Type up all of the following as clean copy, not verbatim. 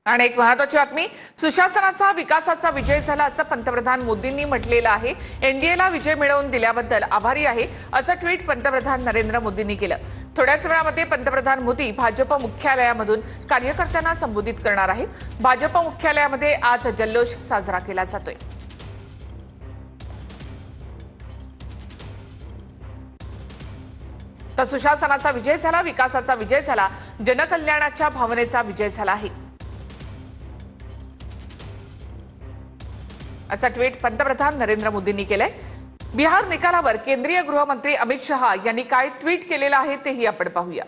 आणि एक महत्त्वाची बातमी, सुशासनाचा विकासाचा विजय झाला असं पंतप्रधान मोदींनी म्हटलेलं आहे। एनडीएला विजय मिळवून दिल्याबद्दल आभारी आहे असं ट्विट पंतप्रधान नरेंद्र मोदींनी केलं। थोड्याच वेळामध्ये पंतप्रधान मोदी भाजप मुख्यालयामधून कार्यकर्त्यांना संबोधित करणार आहेत। भाजप मुख्यालयामध्ये आज जल्लोष साजरा केला जातोय। तर सुशासनाचा विजय झाला, विकासाचा विजय झाला, जनकल्याणाच्या भावनेचा विजय झाला आहे असा ट्विट पंतप्रधान नरेंद्र मोदींनी केलंय। बिहार निकालावर केंद्रीय गृहमंत्री अमित शहा यांनी काय ट्विट केलेलं आहे तेही आपण पाहूया।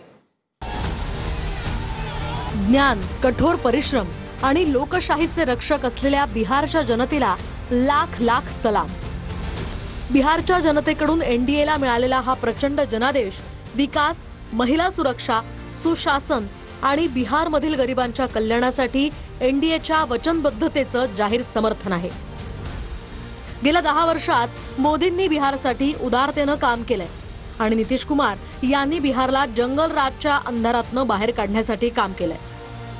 ज्ञान, कठोर परिश्रम आणि लोकशाहीचे रक्षक असलेल्या बिहारच्या जनतेला लाख लाख सलाम। बिहारच्या जनतेकडून एनडीएला मिळालेला हा प्रचंड जनादेश विकास, महिला सुरक्षा, सुशासन आणि बिहारमधील गरिबांच्या कल्याणासाठी एनडीएच्या वचनबद्धतेचं जाहीर समर्थन आहे। गेल्या 10 वर्षात मोदींनी बिहारसाठी उदारतेनं काम केलंय आणि नितीश कुमार यांनी बिहारला जंगल राजच्या अंधारातनं बाहेर काढण्यासाठी काम केलंय।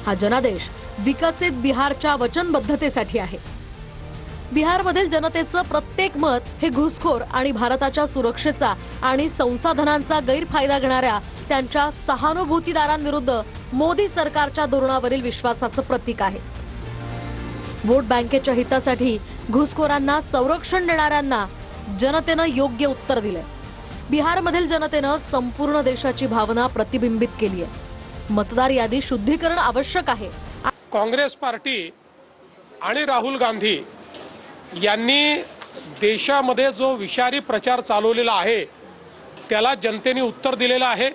हा जनादेश विकसित बिहारच्या वचनबद्धतेसाठी आहे। बिहारमधील जनतेचं प्रत्येक मत हे घुसखोर आणि भारताच्या सुरक्षेचा आणि संसाधनांचा गैरफायदा घेणाऱ्या त्यांच्या सहानुभूतीदारांविरुद्ध मोदी सरकारच्या धोरणावरील विश्वासाचं प्रतीक आहे। वोट बँकेच्या हितासाठी घुसखोरांना संरक्षण देणाऱ्यांना जनतेनं योग्य उत्तर दिलंय। बिहारमधील जनतेनं संपूर्ण देशाची भावना प्रतिबिंबित केली आहे। मतदार यादी शुद्धीकरण आवश्यक आहे। काँग्रेस पार्टी आणि राहुल गांधी यांनी देशामध्ये जो विषारी प्रचार चालवलेला आहे त्याला जनतेने उत्तर दिलेलं आहे।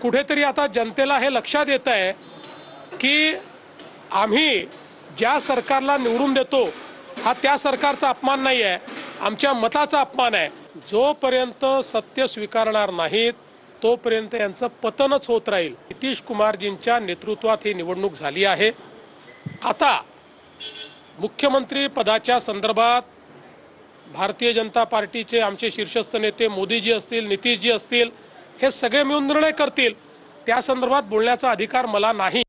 कुठेतरी आता जनतेला हे लक्षात येत आहे की आम्ही ज्या सरकारला निवडून देतो हा त्या सरकारचा अपमान नाही आहे, आमच्या मताचा अपमान आहे। जोपर्यंत सत्य स्वीकारणार नाहीत तोपर्यंत यांचं पतनच होत राहील। नितीश कुमारजींच्या नेतृत्वात ही निवडणूक झाली आहे। आता मुख्यमंत्री पदाच्या संदर्भात भारतीय जनता पार्टीचे आमचे शीर्षस्थ नेते मोदीजी असतील, नितीशजी असतील, हे सगळे मिळून निर्णय करतील। त्या संदर्भात बोलण्याचा अधिकार मला नाही।